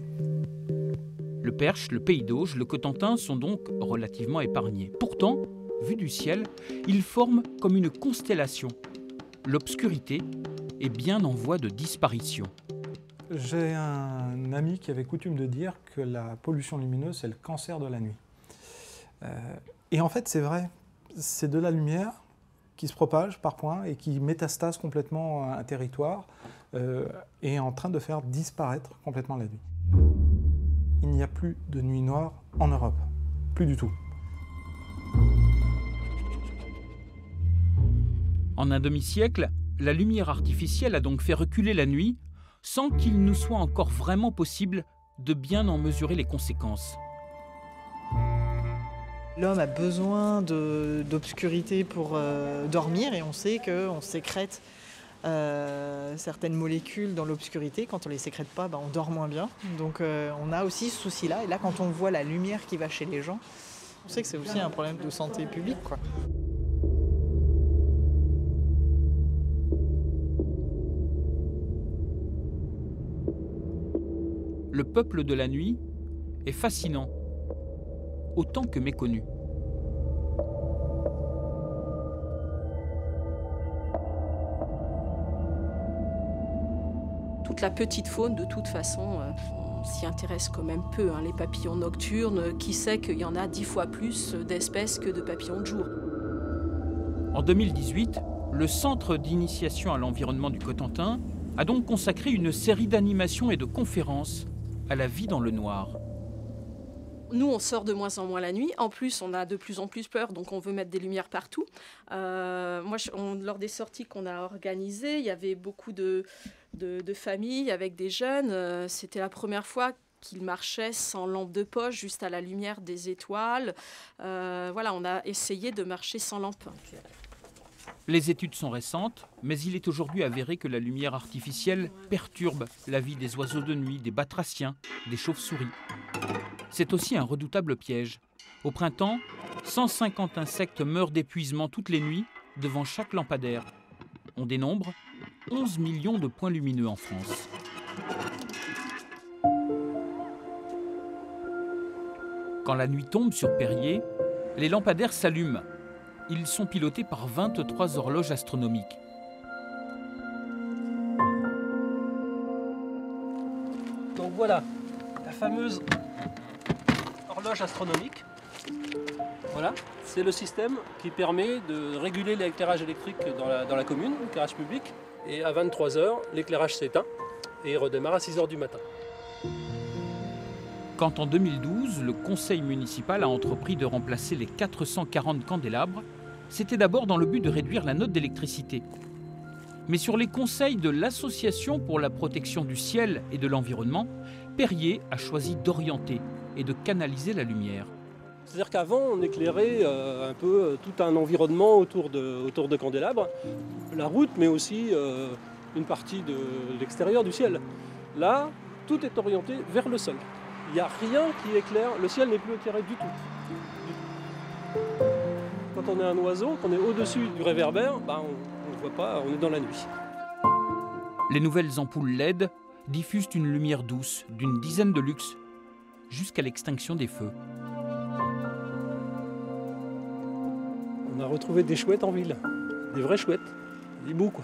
Le Perche, le Pays d'Auge, le Cotentin sont donc relativement épargnés. Pourtant, vu du ciel, ils forment comme une constellation. L'obscurité est bien en voie de disparition. J'ai un ami qui avait coutume de dire que la pollution lumineuse, c'est le cancer de la nuit. Et en fait, c'est vrai. C'est de la lumière qui se propage par points et qui métastase complètement un territoire et est en train de faire disparaître complètement la nuit. Il n'y a plus de nuit noire en Europe. Plus du tout. En un demi-siècle, la lumière artificielle a donc fait reculer la nuit sans qu'il nous soit encore vraiment possible de bien en mesurer les conséquences. L'homme a besoin d'obscurité pour dormir et on sait qu'on sécrète certaines molécules dans l'obscurité. Quand on ne les sécrète pas, on dort moins bien. Donc on a aussi ce souci-là. Et là, quand on voit la lumière qui va chez les gens, on sait que c'est aussi un problème de santé publique, quoi. Le peuple de la nuit est fascinant, autant que méconnu. Toute la petite faune, de toute façon, on s'y intéresse quand même peu. Les papillons nocturnes, qui sait qu'il y en a 10 fois plus d'espèces que de papillons de jour. En 2018, le Centre d'initiation à l'environnement du Cotentin a donc consacré une série d'animations et de conférences à la vie dans le noir. Nous, on sort de moins en moins la nuit. En plus, on a de plus en plus peur, donc on veut mettre des lumières partout. Lors des sorties qu'on a organisées, il y avait beaucoup de familles avec des jeunes. C'était la première fois qu'ils marchaient sans lampe de poche, juste à la lumière des étoiles. Voilà, on a essayé de marcher sans lampe. Les études sont récentes, mais il est aujourd'hui avéré que la lumière artificielle perturbe la vie des oiseaux de nuit, des batraciens, des chauves-souris. C'est aussi un redoutable piège. Au printemps, 150 insectes meurent d'épuisement toutes les nuits devant chaque lampadaire. On dénombre 11 millions de points lumineux en France. Quand la nuit tombe sur Périer, les lampadaires s'allument. Ils sont pilotés par 23 horloges astronomiques. Donc voilà, la fameuse horloge astronomique. Voilà, c'est le système qui permet de réguler l'éclairage électrique dans la commune, l'éclairage public. Et à 23 h, l'éclairage s'éteint et redémarre à 6 h du matin. Quand en 2012, le conseil municipal a entrepris de remplacer les 440 candélabres, c'était d'abord dans le but de réduire la note d'électricité. Mais sur les conseils de l'Association pour la protection du ciel et de l'environnement, Périer a choisi d'orienter et de canaliser la lumière. C'est-à-dire qu'avant, on éclairait un peu tout un environnement autour de candélabres, la route, mais aussi une partie de l'extérieur du ciel. Là, tout est orienté vers le sol. Il n'y a rien qui éclaire, le ciel n'est plus éclairé du tout. Quand on est un oiseau, qu'on est au-dessus du réverbère, on ne voit pas, on est dans la nuit. Les nouvelles ampoules LED diffusent une lumière douce d'une dizaine de lux, jusqu'à l'extinction des feux. On a retrouvé des chouettes en ville, des vraies chouettes, des hiboux quoi.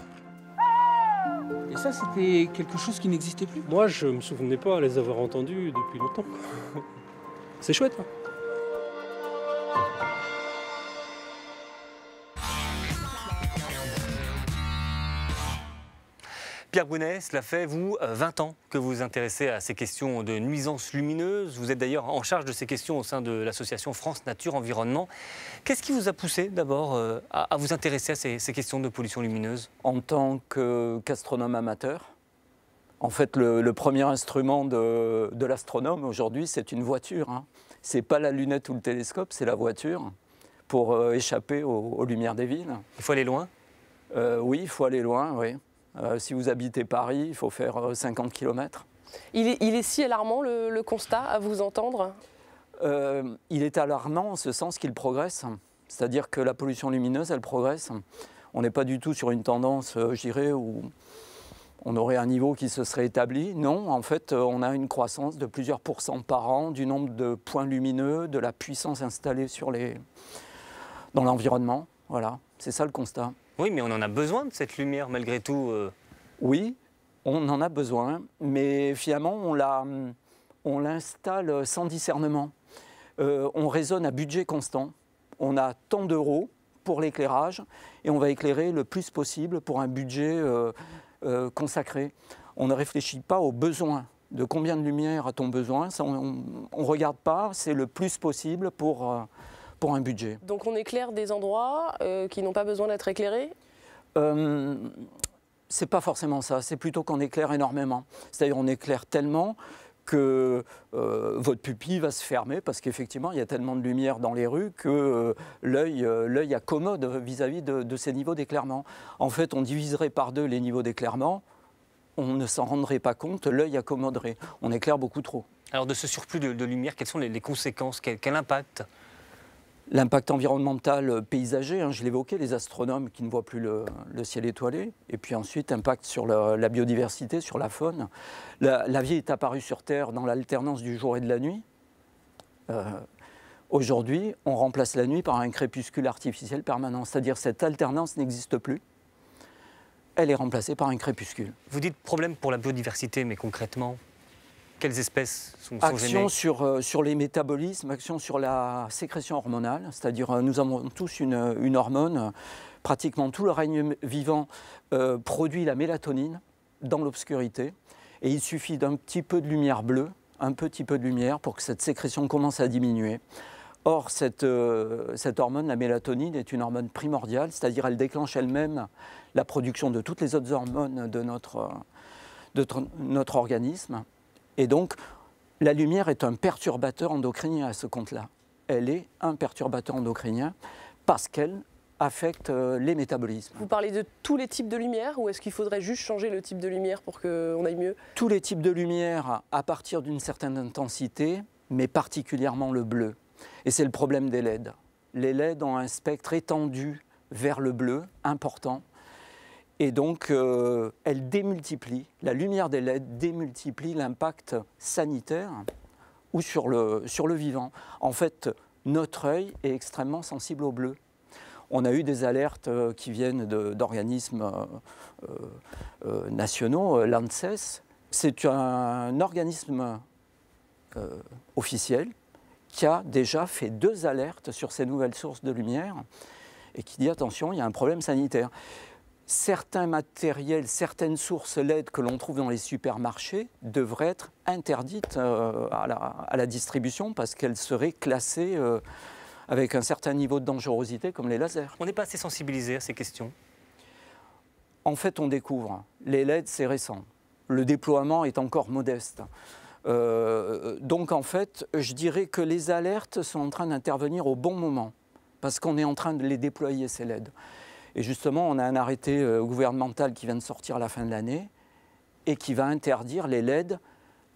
Et ça, c'était quelque chose qui n'existait plus? Moi, je ne me souvenais pas les avoir entendus depuis longtemps. C'est chouette. Hein. Pierre Brunet, cela fait, vous, 20 ans que vous vous intéressez à ces questions de nuisances lumineuses. Vous êtes d'ailleurs en charge de ces questions au sein de l'association France Nature Environnement. Qu'est-ce qui vous a poussé d'abord à vous intéresser à ces questions de pollution lumineuse? En tant qu'astronome amateur, en fait, le premier instrument de l'astronome aujourd'hui, c'est une voiture. Hein. Ce n'est pas la lunette ou le télescope, c'est la voiture pour échapper aux lumières des villes. Il faut aller loin? Oui, il faut aller loin, oui. Si vous habitez Paris, il faut faire 50 km. Il est si alarmant le constat à vous entendre? il est alarmant en ce sens qu'il progresse. C'est-à-dire que la pollution lumineuse, elle progresse. On n'est pas du tout sur une tendance, je dirais, où on aurait un niveau qui se serait établi. Non, en fait, on a une croissance de plusieurs pourcents par an du nombre de points lumineux, de la puissance installée dans l'environnement. Voilà, c'est ça le constat. Oui, mais on en a besoin de cette lumière malgré tout. Oui, on en a besoin, mais finalement, on l'installe sans discernement. On raisonne à budget constant. On a tant d'euros pour l'éclairage et on va éclairer le plus possible pour un budget consacré. On ne réfléchit pas aux besoins. De combien de lumière a-t-on besoin? On ne regarde pas, c'est le plus possible pour un budget. Donc on éclaire des endroits qui n'ont pas besoin d'être éclairés? C'est pas forcément ça, c'est plutôt qu'on éclaire énormément. C'est-à-dire on éclaire tellement que votre pupille va se fermer parce qu'effectivement il y a tellement de lumière dans les rues que l'œil accommode vis-à-vis de ces niveaux d'éclairement. En fait, on diviserait par deux les niveaux d'éclairement, on ne s'en rendrait pas compte, l'œil accommoderait. On éclaire beaucoup trop. Alors de ce surplus de lumière, quelles sont les conséquences? Quel impact? L'impact environnemental paysager, je l'évoquais, les astronomes qui ne voient plus le ciel étoilé, et puis ensuite impact sur la biodiversité, sur la faune. La vie est apparue sur Terre dans l'alternance du jour et de la nuit. Aujourd'hui, on remplace la nuit par un crépuscule artificiel permanent, c'est-à-dire cette alternance n'existe plus. Elle est remplacée par un crépuscule. Vous dites problème pour la biodiversité, mais concrètement, quelles espèces sont action gênées? sur les métabolismes, action sur la sécrétion hormonale, c'est-à-dire nous avons tous une hormone, pratiquement tout le règne vivant produit la mélatonine dans l'obscurité et il suffit d'un petit peu de lumière bleue, un petit peu de lumière pour que cette sécrétion commence à diminuer. Or, cette hormone, la mélatonine, est une hormone primordiale, c'est-à-dire elle déclenche elle-même la production de toutes les autres hormones de notre organisme. Et donc, la lumière est un perturbateur endocrinien à ce compte-là. Elle est un perturbateur endocrinien parce qu'elle affecte les métabolismes. Vous parlez de tous les types de lumière ou est-ce qu'il faudrait juste changer le type de lumière pour qu'on aille mieux? Tous les types de lumière à partir d'une certaine intensité, mais particulièrement le bleu. Et c'est le problème des LED. Les LED ont un spectre étendu vers le bleu, important. Et donc, elle démultiplie, la lumière des LED démultiplie l'impact sanitaire ou sur le vivant. En fait, notre œil est extrêmement sensible au bleu. On a eu des alertes qui viennent d'organismes nationaux, l'ANSES. C'est un organisme officiel qui a déjà fait 2 alertes sur ces nouvelles sources de lumière et qui dit attention, il y a un problème sanitaire. Certains matériels, certaines sources LED que l'on trouve dans les supermarchés devraient être interdites à la distribution parce qu'elles seraient classées avec un certain niveau de dangerosité comme les lasers. On n'est pas assez sensibilisé à ces questions? En fait, on découvre. Les LED, c'est récent. Le déploiement est encore modeste. Donc en fait, je dirais que les alertes sont en train d'intervenir au bon moment parce qu'on est en train de les déployer, ces LED. Et justement, on a un arrêté gouvernemental qui vient de sortir à la fin de l'année et qui va interdire les LED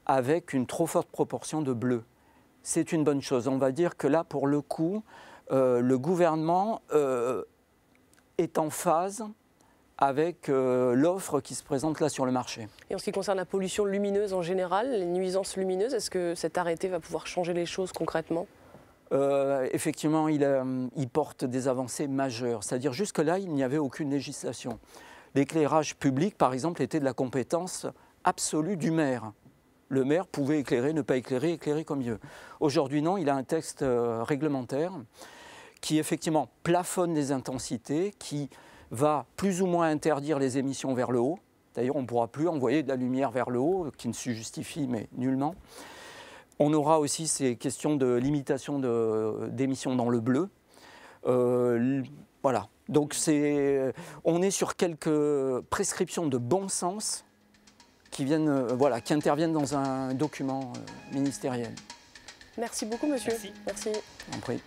avec une trop forte proportion de bleu. C'est une bonne chose. On va dire que là, pour le coup, le gouvernement est en phase avec l'offre qui se présente là sur le marché. Et en ce qui concerne la pollution lumineuse en général, les nuisances lumineuses, est-ce que cet arrêté va pouvoir changer les choses concrètement ? Effectivement, il porte des avancées majeures. C'est-à-dire jusque-là, il n'y avait aucune législation. L'éclairage public, par exemple, était de la compétence absolue du maire. Le maire pouvait éclairer, ne pas éclairer, éclairer comme il veut. Aujourd'hui, non, il a un texte réglementaire qui, effectivement, plafonne les intensités, qui va plus ou moins interdire les émissions vers le haut. D'ailleurs, on ne pourra plus envoyer de la lumière vers le haut, qui ne se justifie, mais nullement. On aura aussi ces questions de limitation d'émissions dans le bleu. Voilà. Donc on est sur quelques prescriptions de bon sens qui interviennent dans un document ministériel. Merci beaucoup, monsieur. Merci. En prie.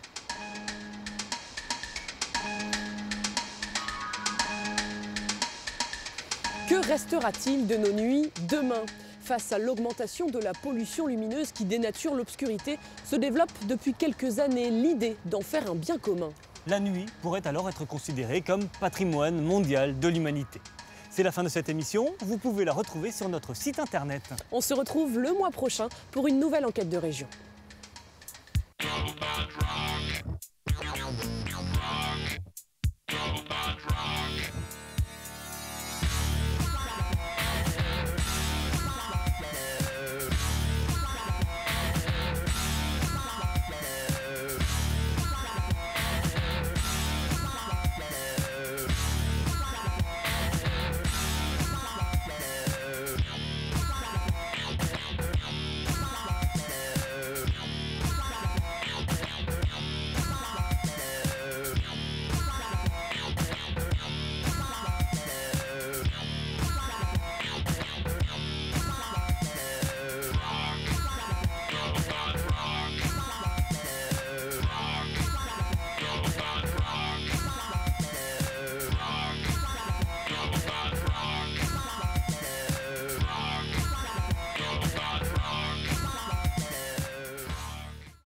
Que restera-t-il de nos nuits demain ? Face à l'augmentation de la pollution lumineuse qui dénature l'obscurité, se développe depuis quelques années l'idée d'en faire un bien commun. La nuit pourrait alors être considérée comme patrimoine mondial de l'humanité. C'est la fin de cette émission, vous pouvez la retrouver sur notre site internet. On se retrouve le mois prochain pour une nouvelle enquête de région.